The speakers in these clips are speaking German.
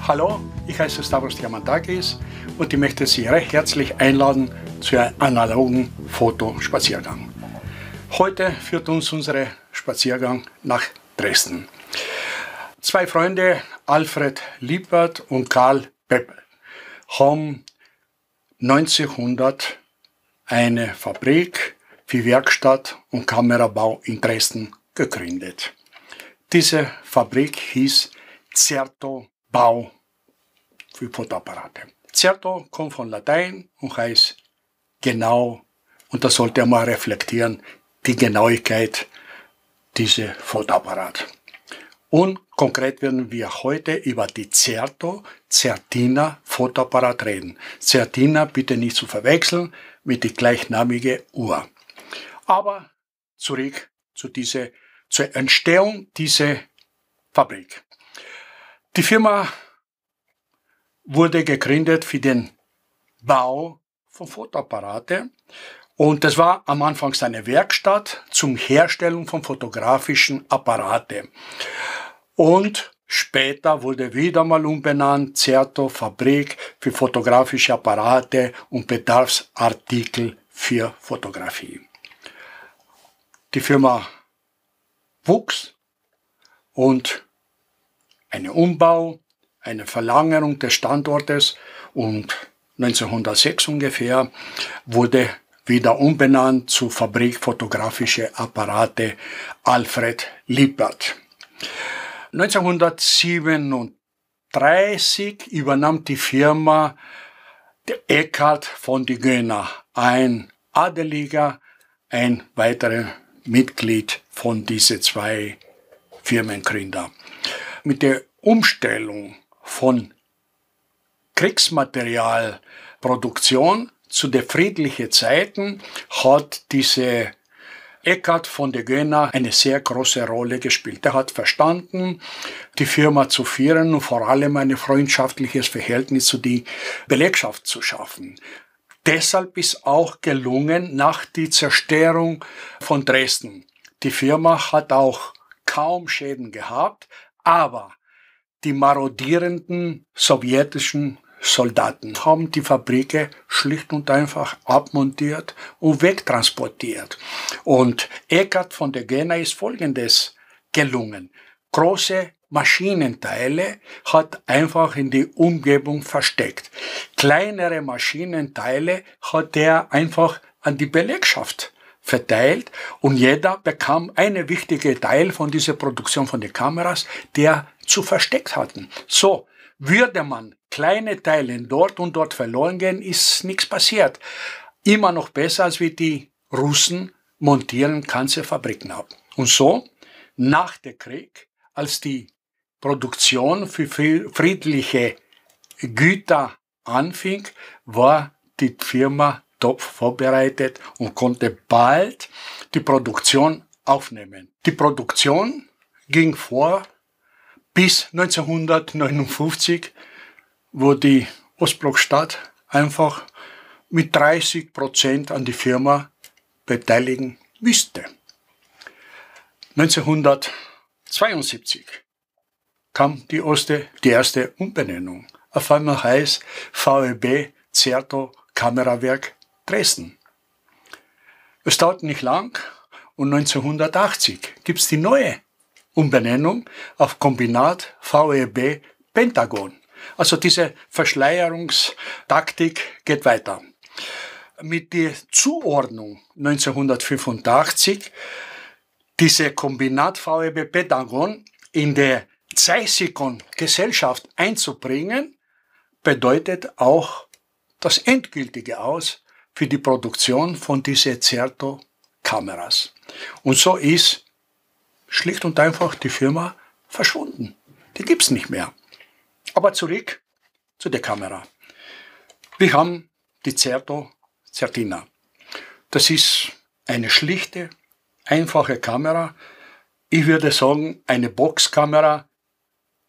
Hallo, ich heiße Stavros Diamantakis und ich möchte Sie recht herzlich einladen zu einem analogen Fotospaziergang. Heute führt uns unser Spaziergang nach Dresden. Zwei Freunde, Alfred Lippert und Karl Peppel, haben 1900 eine Fabrik für Werkstatt und Kamerabau in Dresden gegründet. Diese Fabrik hieß Certo Bau für Fotoapparate. Certo kommt von Latein und heißt genau, und das sollte man reflektieren, die Genauigkeit dieser Fotoapparat. Und konkret werden wir heute über die Certo Certina Fotoapparat reden. Certina bitte nicht zu verwechseln mit der gleichnamigen Uhr. Aber zurück zur Entstehung dieser Fabrik. Die Firma wurde gegründet für den Bau von Fotoapparaten und das war am Anfang eine Werkstatt zum Herstellen von fotografischen Apparaten. Und später wurde wieder mal umbenannt, Certo Fabrik für fotografische Apparate und Bedarfsartikel für Fotografie. Die Firma wuchs und ein Umbau, eine Verlängerung des Standortes und 1906 ungefähr wurde wieder umbenannt zu Fabrik Fotografische Apparate Alfred Lippert. 1937 übernahm die Firma der Eckhard von die Göhner, ein Adeliger, ein weiteres Mitglied von diesen zwei Firmengründer. Mit der Umstellung von Kriegsmaterialproduktion zu den friedlichen Zeiten hat diese Eckhard von der Göhner eine sehr große Rolle gespielt. Er hat verstanden, die Firma zu führen und vor allem ein freundschaftliches Verhältnis zu der Belegschaft zu schaffen. Deshalb ist auch gelungen, nach der Zerstörung von Dresden. Die Firma hat auch kaum Schäden gehabt, aber die marodierenden sowjetischen Soldaten haben die Fabrik schlicht und einfach abmontiert und wegtransportiert. Und Eckhard von der Göhner ist Folgendes gelungen. Große Maschinenteile hat einfach in die Umgebung versteckt. Kleinere Maschinenteile hat er einfach an die Belegschaft verteilt und jeder bekam eine wichtige Teil von dieser Produktion von den Kameras, der zu versteckt hatten. So, würde man kleine Teile dort und dort verloren gehen, ist nichts passiert. Immer noch besser, als wie die Russen montieren ganze Fabriken ab. Und so, nach dem Krieg, als die Produktion für friedliche Güter anfing, war die Firma top vorbereitet und konnte bald die Produktion aufnehmen. Die Produktion ging vor bis 1959, wo die Ostblockstaat einfach mit 30% an die Firma beteiligen müsste. 1972 kam die erste Umbenennung. Auf einmal heißt VEB Certo Kamerawerk Dresden. Es dauert nicht lang und 1980 gibt es die neue Umbenennung auf Kombinat VEB Pentagon. Also diese Verschleierungstaktik geht weiter. Mit der Zuordnung 1985 diese Kombinat VEB Pentagon in der Zeisikon-Gesellschaft einzubringen, bedeutet auch das endgültige Aus für die Produktion von diesen Certo-Kameras. Und so ist schlicht und einfach die Firma verschwunden. Die gibt es nicht mehr. Aber zurück zu der Kamera. Wir haben die Certo Certina. Das ist eine schlichte, einfache Kamera. Ich würde sagen, eine Boxkamera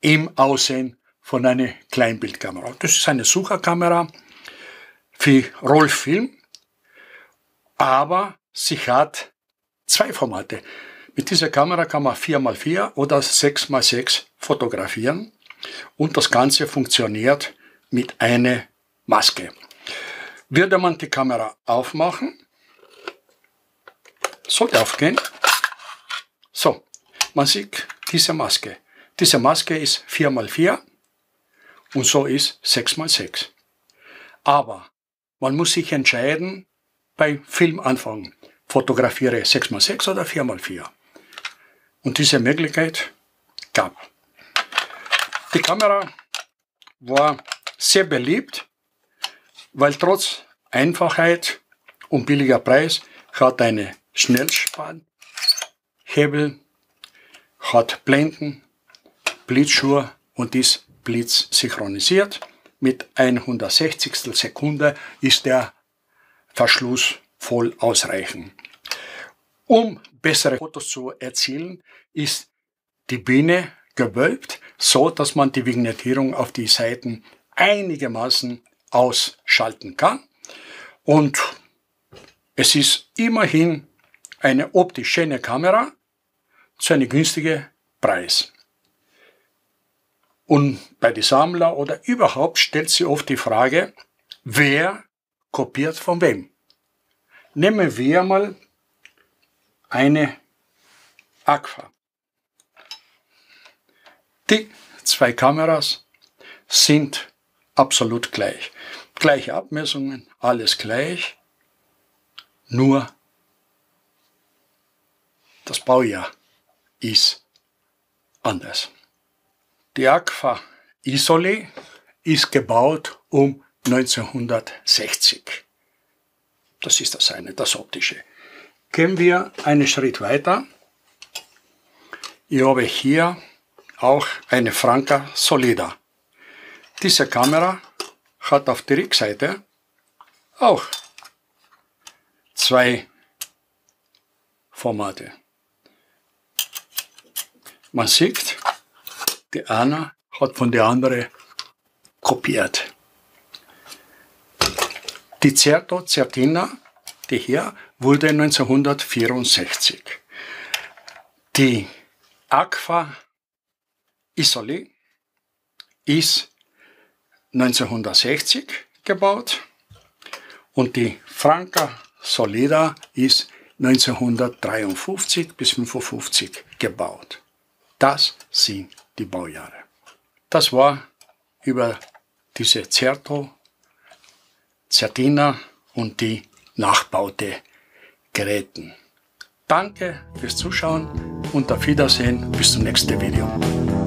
im Aussehen von einer Kleinbildkamera. Das ist eine Sucherkamera für Rollfilm, aber sie hat zwei Formate. Mit dieser Kamera kann man 4x4 oder 6x6 fotografieren. und das Ganze funktioniert mit einer Maske. Würde man die Kamera aufmachen, sollte aufgehen. So, man sieht diese Maske. Diese Maske ist 4×4 und so ist 6×6. Aber man muss sich entscheiden beim Filmanfang. Fotografiere 6×6 oder 4×4. Und diese Möglichkeit gab. Die Kamera war sehr beliebt, weil trotz Einfachheit und billiger Preis hat eine Schnellspanhebel, hat Blenden, Blitzschur und ist blitzsynchronisiert. Mit 160 Sekunde ist der Verschluss voll ausreichend. Um bessere Fotos zu erzielen, ist die Bühne gewölbt, so dass man die Vignettierung auf die Seiten einigermaßen ausschalten kann. Und es ist immerhin eine optisch schöne Kamera zu einem günstigen Preis. Und bei den Sammlern oder überhaupt stellt sich oft die Frage, wer kopiert von wem? Nehmen wir mal eine Agfa. Die zwei Kameras sind absolut gleich. Gleiche Abmessungen, alles gleich, nur das Baujahr ist anders. Die Agfa Isoly ist gebaut um 1960. Das ist das eine, das optische. Gehen wir einen Schritt weiter. Ich habe hier auch eine Franca Solida. Diese Kamera hat auf der Rückseite auch zwei Formate. Man sieht, die eine hat von der anderen kopiert. Die Certo Certina, die hier, wurde 1964. Die Agfa Isoly ist 1960 gebaut und die Franca Solida ist 1953 bis 1955 gebaut. Das sind die Baujahre. Das war über diese Certo, Certina und die nachbaute Geräten. Danke fürs Zuschauen und auf Wiedersehen bis zum nächsten Video.